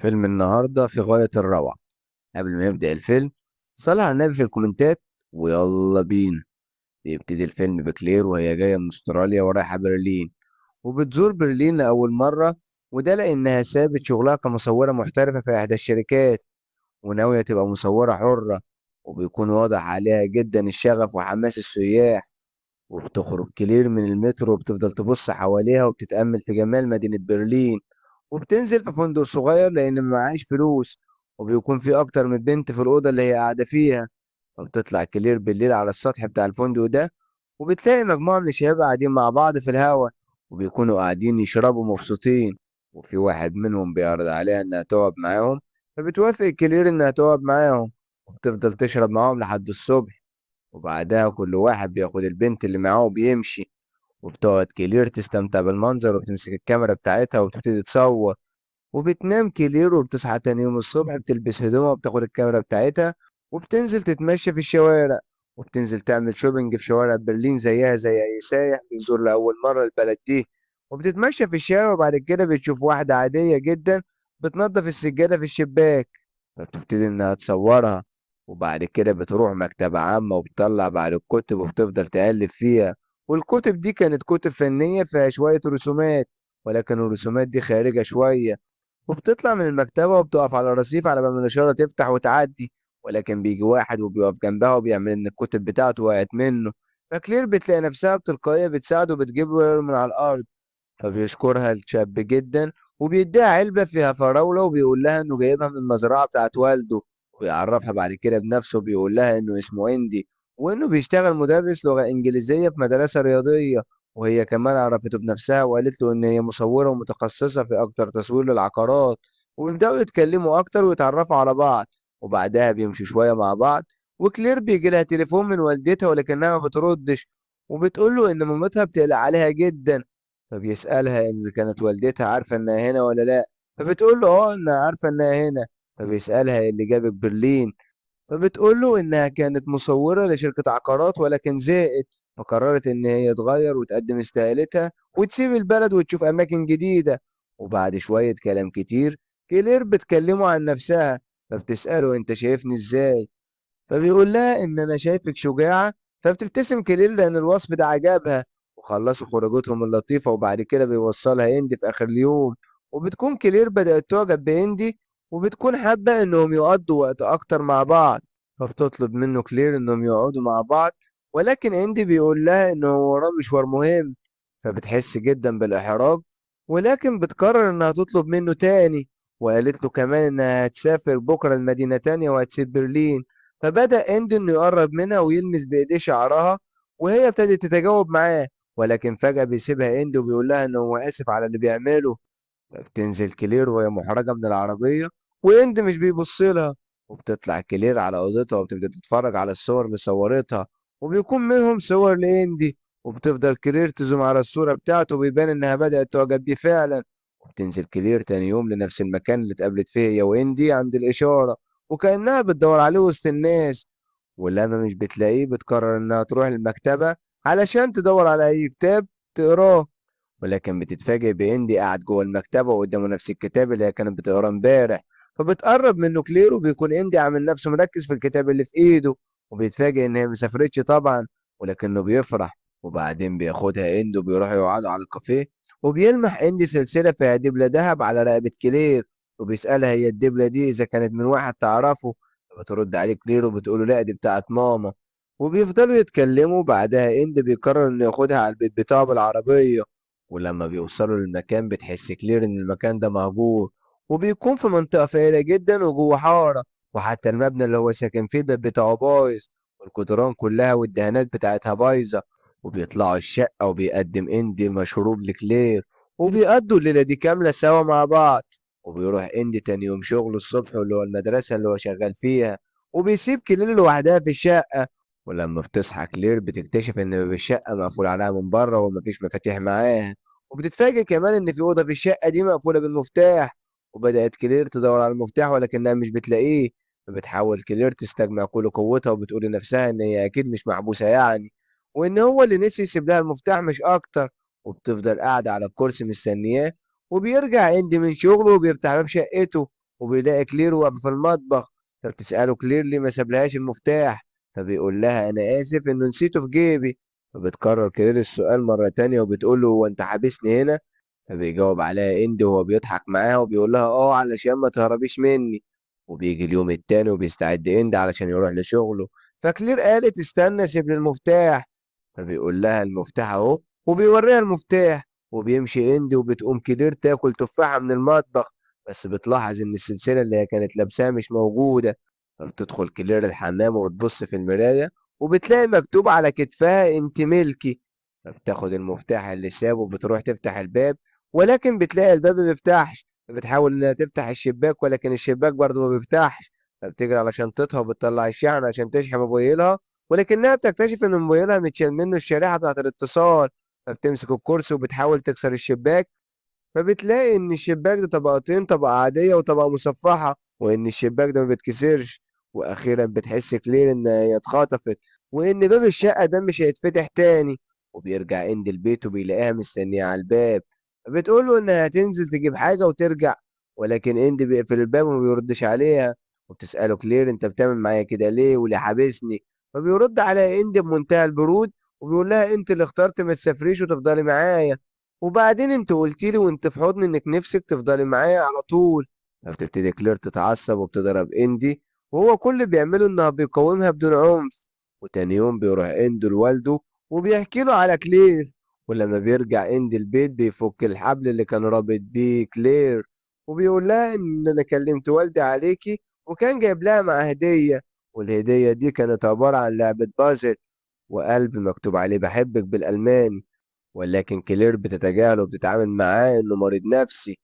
فيلم النهارده في غاية الروعة. قبل ما يبدأ الفيلم صلى على النبي في الكومنتات ويلا بينا. بيبتدي الفيلم بكلير وهي جاية من استراليا ورايحة برلين، وبتزور برلين لأول مرة، وده لأنها سابت شغلها كمصورة محترفة في إحدى الشركات وناوية تبقى مصورة حرة، وبيكون واضح عليها جدا الشغف وحماس السياح. وبتخرج كلير من المترو وبتفضل تبص حواليها وبتتأمل في جمال مدينة برلين، وبتنزل في فندق صغير لأن معهاش فلوس، وبيكون في أكتر من بنت في الأوضة اللي هي قاعدة فيها. وبتطلع كلير بالليل على السطح بتاع الفندق ده، وبتلاقي مجموعة من الشباب قاعدين مع بعض في الهوا، وبيكونوا قاعدين يشربوا مبسوطين. وفي واحد منهم بيعرض عليها إنها تقعد معاهم، فبتوافق كلير إنها تقعد معاهم، وبتفضل تشرب معاهم لحد الصبح. وبعدها كل واحد بياخد البنت اللي معاه وبيمشي، وبتقعد كلير تستمتع بالمنظر وبتمسك الكاميرا بتاعتها وبتبتدي تصور. وبتنام كلير وبتصحى تاني يوم الصبح، بتلبس هدومها وبتاخد الكاميرا بتاعتها وبتنزل تتمشى في الشوارع، وبتنزل تعمل شوبينج في شوارع برلين زيها زي أي سايح بيزور لأول مرة البلد دي. وبتتمشى في الشارع وبعد كده بتشوف واحدة عادية جدا بتنظف السجادة في الشباك، فبتبتدي إنها تصورها. وبعد كده بتروح مكتبة عامة وبتطلع بعض الكتب وبتفضل تقلب فيها، والكتب دي كانت كتب فنية فيها شوية رسومات، ولكن الرسومات دي خارجة شوية. وبتطلع من المكتبة وبتقف على الرصيف على باب الإشارة تفتح وتعدي، ولكن بيجي واحد وبيقف جنبها وبيعمل إن الكتب بتاعته وقعت منه، فكلير بتلاقي نفسها بتلقائية بتساعده وبتجيبه من على الأرض. فبيشكرها الشاب جدا وبيديها علبة فيها فراولة وبيقول لها إنه جايبها من المزرعة بتاعت والده، ويعرفها بعد كده بنفسه وبيقول لها إنه اسمه إندي، وإنه بيشتغل مدرس لغة إنجليزية في مدرسة رياضية. وهي كمان عرفته بنفسها وقالت له إن هي مصورة ومتخصصة في أكتر تصوير للعقارات، وبيبدأوا يتكلموا أكتر ويتعرفوا على بعض. وبعدها بيمشوا شوية مع بعض، وكلير بيجي لها تليفون من والدتها ولكنها ما بتردش، وبتقول له إن مامتها بتقلق عليها جدا. فبيسألها إن كانت والدتها عارفة إنها هنا ولا لأ، فبتقول له إنها عارفة إنها هنا. فبيسألها إيه اللي جابك برلين، فبتقول له إنها كانت مصورة لشركة عقارات ولكن زهقت، فقررت إن هي تغير وتقدم استقالتها وتسيب البلد وتشوف أماكن جديدة. وبعد شوية كلام كتير كلير بتكلمه عن نفسها، فبتسأله أنت شايفني إزاي، فبيقول لها إن أنا شايفك شجاعة. فبتبتسم كليل لأن الوصف ده عجبها. وخلصوا خروجتهم اللطيفة وبعد كده بيوصلها إندي في آخر اليوم، وبتكون كلير بدأت تعجب بإندي وبتكون حابة إنهم يقضوا وقت أكتر مع بعض، فبتطلب منه كلير إنهم يقعدوا مع بعض، ولكن إندي بيقول لها إنه وراه مشوار مهم، فبتحس جدا بالإحراج، ولكن بتقرر إنها تطلب منه تاني. وقالت له كمان إنها هتسافر بكرة لمدينة تانية وهتسيب برلين. فبدأ إندي إنه يقرب منها ويلمس بإيديه شعرها، وهي ابتدت تتجاوب معاه، ولكن فجأة بيسيبها إندي وبيقول لها إنه هو آسف على اللي بيعمله. فبتنزل كلير وهي محرجة من العربية، وإندي مش بيبص لها. وبتطلع كلير على أوضتها وبتبدأ تتفرج على الصور اللي صورتها، وبيكون منهم صور لإندي، وبتفضل كلير تزوم على الصورة بتاعته وبيبان إنها بدأت تعجب بيه فعلا. وبتنزل كلير تاني يوم لنفس المكان اللي اتقابلت فيه هي وإندي عند الإشارة، وكأنها بتدور عليه وسط الناس. ولما مش بتلاقيه بتقرر إنها تروح المكتبة علشان تدور على أي كتاب تقراه، ولكن بتتفاجئ بإندي قاعد جوه المكتبة وقدامه نفس الكتاب اللي هي كانت بتقراه امبارح. فبتقرب منه كلير وبيكون إندي عامل نفسه مركز في الكتاب اللي في إيده، وبيتفاجئ إن هي مسافرتش طبعا، ولكنه بيفرح. وبعدين بياخدها إندي وبيروحوا يقعدوا على الكافيه، وبيلمح إندي سلسلة فيها دبلة دهب على رقبة كلير، وبيسألها هي الدبلة دي إذا كانت من واحد تعرفه. بترد عليه كلير وبتقوله لا دي بتاعت ماما. وبيفضلوا يتكلموا، بعدها إند بيقرر إنه ياخدها على البيت بتاعه بالعربية. ولما بيوصلوا للمكان بتحس كلير إن المكان ده مهجور، وبيكون في منطقة فقيرة جدا وجوه حارة، وحتى المبنى اللي هو ساكن فيه الباب بتاعه بايظ، والجدران كلها والدهانات بتاعتها بايظة. وبيطلعوا الشقة وبيقدم إندي مشروب لكلير، وبيقضوا الليلة دي كاملة سوا مع بعض. وبيروح إندي تاني يوم شغله الصبح اللي هو المدرسة اللي هو شغال فيها، وبيسيب كلير لوحدها في الشقة. ولما بتصحى كلير بتكتشف إن باب الشقة مقفول عليها من بره ومفيش مفاتيح معاها، وبتتفاجئ كمان إن في أوضة في الشقة دي مقفولة بالمفتاح. وبدأت كلير تدور على المفتاح ولكنها مش بتلاقيه، فبتحاول كلير تستجمع كل قوتها وبتقول لنفسها إن هي أكيد مش محبوسة يعني، وإن هو اللي نسي يسيب لها المفتاح مش أكتر. وبتفضل قاعدة على الكرسي مستنياه، وبيرجع إندي من شغله وبيفتح باب شقته، وبيلاقي كلير واقفة في المطبخ. فبتسأله كلير ليه ما سابلهاش المفتاح. فبيقول لها أنا آسف إنه نسيته في جيبي. فبتكرر كلير السؤال مرة تانية وبتقول له هو أنت حابسني هنا؟ فبيجاوب عليها إندي وهو بيضحك معاها وبيقول لها علشان ما تهربيش مني. وبيجي اليوم التاني وبيستعد إندي علشان يروح لشغله. فكلير قالت استنى سيب لي المفتاح. فبيقول لها المفتاح اهو وبيوريها المفتاح. وبيمشي اندي وبتقوم كلير تاكل تفاحة من المطبخ. بس بتلاحظ ان السلسلة اللي هي كانت لابساها مش موجودة. فبتدخل كلير الحمام وبتبص في المراية وبتلاقي مكتوب على كتفها انت ملكي. فبتاخد المفتاح اللي سابه وبتروح تفتح الباب. ولكن بتلاقي الباب ما بيفتحش. فبتحاول انها تفتح الشباك ولكن الشباك برضه ما بيفتحش. فبتجري على شنطتها وبتطلع الشحن عشان تشحن موبايلها. ولكنها بتكتشف ان موبايلها متشال منه الشريحة بتاعة الاتصال. فبتمسك الكرسي وبتحاول تكسر الشباك. فبتلاقي ان الشباك ده طبقتين، طبقة عادية وطبقة مصفحة، وان الشباك ده ما بيتكسرش. واخيرا بتحس كلير ان هي اتخطفت وان باب الشقة ده مش هيتفتح تاني. وبيرجع اند البيت وبيلاقيها مستنية على الباب. فبتقوله انها هتنزل تجيب حاجة وترجع. ولكن اند بيقفل الباب وما بيردش عليها. وبتسأله كلير انت بتعمل معايا كده ليه وليه حابسني؟ فبيرد عليها اند بمنتهى البرود وبيقول لها انت اللي اخترت ما تسافريش وتفضلي معايا. وبعدين انت قلت لي وانت في حضني انك نفسك تفضلي معايا على طول. فبتبتدي كلير تتعصب وبتضرب اندي. وهو كل اللي بيعمله انها بيقاومها بدون عنف. وتاني يوم بيروح اندي لوالده وبيحكي له على كلير. ولما بيرجع اندي البيت بيفك الحبل اللي كان رابط بيه كلير. وبيقول لها ان انا كلمت والدي عليكي وكان جايب لها مع هدية. والهدية دي كانت عبارة عن لعبة بازل وقلب مكتوب عليه بحبك بالألماني. ولكن كلير بتتجاهله وبتتعامل معاه إنه مريض نفسي.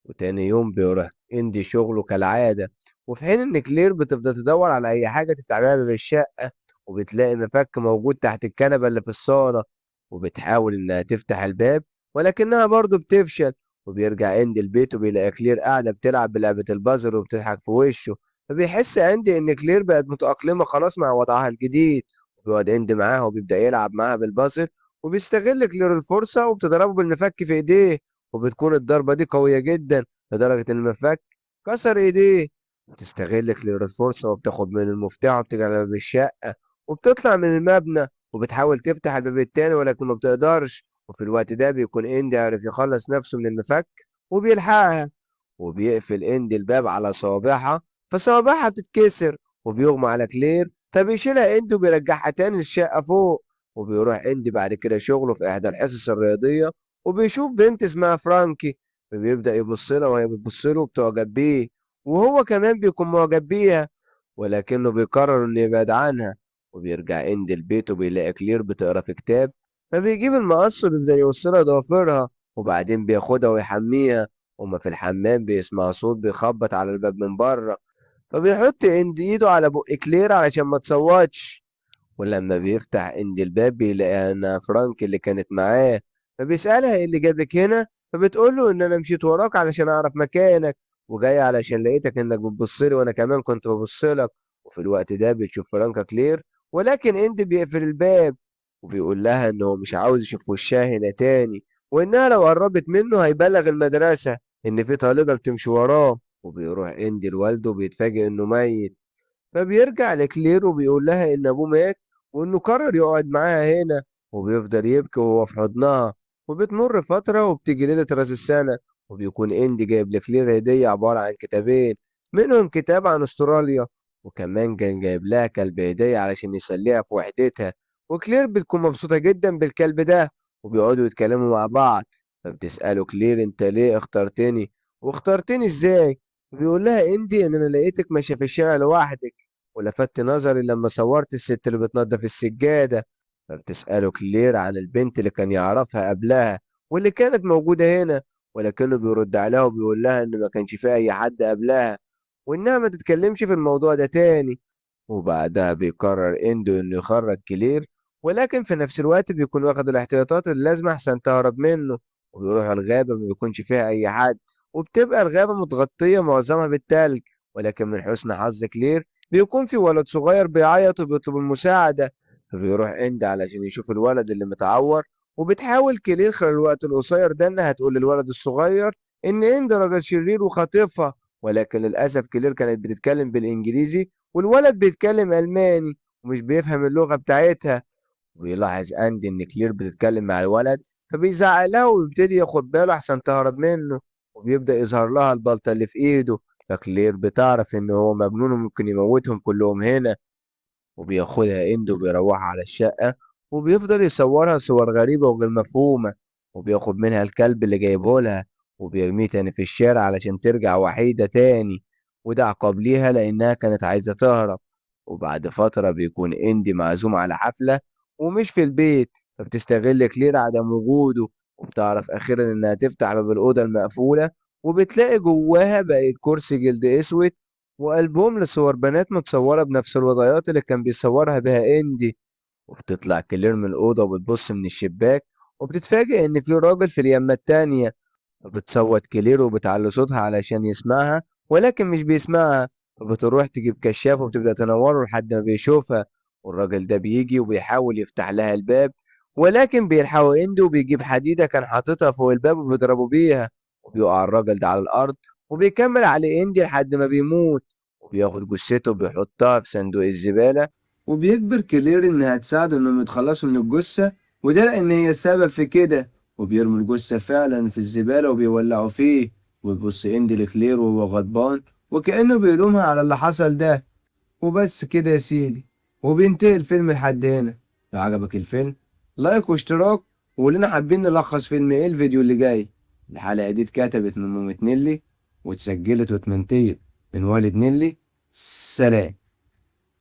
وتاني يوم بيروح إندي شغله كالعادة. وفي حين إن كلير بتفضل تدور على أي حاجة تتعبها بالشقة. وبتلاقي مفك موجود تحت الكنبة اللي في الصالة. وبتحاول إنها تفتح الباب ولكنها برضه بتفشل. وبيرجع إندي البيت وبيلاقي كلير قاعدة بتلعب بلعبة البازل وبتضحك في وشه. فبيحس إندي إن كلير بقت متأقلمة خلاص مع وضعها الجديد. وبيقعد إندي معاها وبيبدأ يلعب معاها بالبازل. وبيستغل كلير الفرصة وبتضربه بالمفك في إيديه. وبتكون الضربة دي قوية جدا لدرجة إن المفك كسر إيديه. وتستغل كلير الفرصة وبتاخد من المفتاح وبتيجي على باب الشقة. وبتطلع من المبنى وبتحاول تفتح الباب التاني ولكن ما بتقدرش. وفي الوقت ده بيكون إندي عارف يخلص نفسه من المفك وبيلحقها. وبيقفل إندي الباب على صوابعها. فصوابعها بتتكسر. وبيغمى على كلير فبيشيلها إندي وبيرجعها تاني للشقة فوق. وبيروح إندي بعد كده شغله في إحدى الحصص الرياضية. وبيشوف بنت اسمها فرانكي. فبيبدأ يبص لها وهي بتبص له وبتعجب بيه. وهو كمان بيكون معجب بيها. ولكنه بيقرر إنه يبعد عنها. وبيرجع إندي البيت وبيلاقي كلير بتقرا في كتاب. فبيجيب المقص وبيبدأ يوصلها ضوافرها. وبعدين بياخدها ويحميها. هما في الحمام بيسمع صوت بيخبط على الباب من بره. فبيحط إندي إيده على بق كلير علشان ما تصوتش. ولما بيفتح عند الباب بيلاقي أنا فرانك اللي كانت معاه. فبيسألها ايه اللي جابك هنا. فبتقول له ان انا مشيت وراك علشان اعرف مكانك. وجاي علشان لقيتك انك بتبص لي وانا كمان كنت ببص لك. وفي الوقت ده بتشوف فرانكا كلير. ولكن اندي بيقفل الباب. وبيقول لها انه مش عاوز يشوف وشها هنا تاني. وانها لو قربت منه هيبلغ المدرسة ان في طالبة بتمشي وراه. وبيروح اندي لوالده وبيتفاجئ انه ميت. فبيرجع لكلير وبيقول لها إن أبوه مات وإنه قرر يقعد معاها هنا. وبيفضل يبكي وهو في حضنها. وبتمر فترة وبتيجي ليلة رأس السنة. وبيكون إندي جايب لكلير هدية عبارة عن كتابين. منهم كتاب عن أستراليا. وكمان كان جايب لها كلب هدية علشان يسليها في وحدتها. وكلير بتكون مبسوطة جدا بالكلب ده. وبيقعدوا يتكلموا مع بعض. فبتسأله كلير انت ليه اخترتني واخترتني ازاي. بيقول لها إندي ان انا لقيتك ماشية في الشارع لوحدك ولفت نظري لما صورت الست اللي بتنضف السجادة. فبتسأله كلير عن البنت اللي كان يعرفها قبلها واللي كانت موجودة هنا. ولكنه بيرد عليها وبيقول لها إن ما كانش فيه أي حد قبلها وإنها ما تتكلمش في الموضوع ده تاني. وبعدها بيقرر إندو إنه يخرج كلير. ولكن في نفس الوقت بيكون واخد الاحتياطات اللازمة أحسن تهرب منه. وبيروح الغابة ما بيكونش فيها أي حد. وبتبقى الغابة متغطية معظمها بالتلج. ولكن من حسن حظ كلير بيكون في ولد صغير بيعيط وبيطلب المساعدة. فبيروح إند علشان يشوف الولد اللي متعور. وبتحاول كلير خلال الوقت القصير ده إنها تقول للولد الصغير إن إند راجل شرير وخاطفها. ولكن للأسف كلير كانت بتتكلم بالإنجليزي والولد بيتكلم ألماني ومش بيفهم اللغة بتاعتها. ويلاحظ أندي إن كلير بتتكلم مع الولد، فبيزعق لها وبيبتدي ياخد باله أحسن تهرب منه، وبيبدأ يظهر لها البلطة اللي في إيده. فكلير بتعرف إن هو مجنون وممكن يموتهم كلهم هنا، وبياخدها إند وبيروحها على الشقة، وبيفضل يصورها صور غريبة وغير مفهومة، وبياخد منها الكلب اللي جايبهولها وبيرميه تاني في الشارع علشان ترجع وحيدة تاني، وده عقاب ليها لأنها كانت عايزة تهرب. وبعد فترة بيكون إندي معزوم على حفلة ومش في البيت، فبتستغل كلير عدم وجوده، وبتعرف أخيرا إنها تفتح باب الأوضة المقفولة، وبتلاقي جواها بقت كرسي جلد أسود وألبوم لصور بنات متصورة بنفس الوضعيات اللي كان بيصورها بها إندي. وبتطلع كلير من الأوضة وبتبص من الشباك، وبتتفاجئ إن في راجل في اليمة التانية، فبتصوت كلير وبتعلي صوتها علشان يسمعها ولكن مش بيسمعها. فبتروح تجيب كشاف وبتبدأ تنوره لحد ما بيشوفها، والراجل ده بيجي وبيحاول يفتح لها الباب، ولكن بيلحقوا إندي وبيجيب حديدة كان حاططها فوق الباب وبيضربوا بيها، وبيقع الراجل ده على الأرض، وبيكمل على إندي لحد ما بيموت، وبياخد جثته وبيحطها في صندوق الزبالة، وبيجبر كلير إنها تساعده إنهم يتخلصوا من الجثة، وده لأن هي السبب في كده. وبيرموا الجثة فعلا في الزبالة وبيولعوا فيه، ويبص إندي لكلير وهو غضبان وكأنه بيلومها على اللي حصل ده. وبس كده يا سيدي، وبينتهي الفيلم لحد هنا. لو عجبك الفيلم لايك واشتراك، ولنا حابين نلخص فيلم ايه الفيديو اللي جاي. الحلقة دي اتكتبت من مامة نيلي واتسجلت واتمنتجت من والد نيلي. سلام.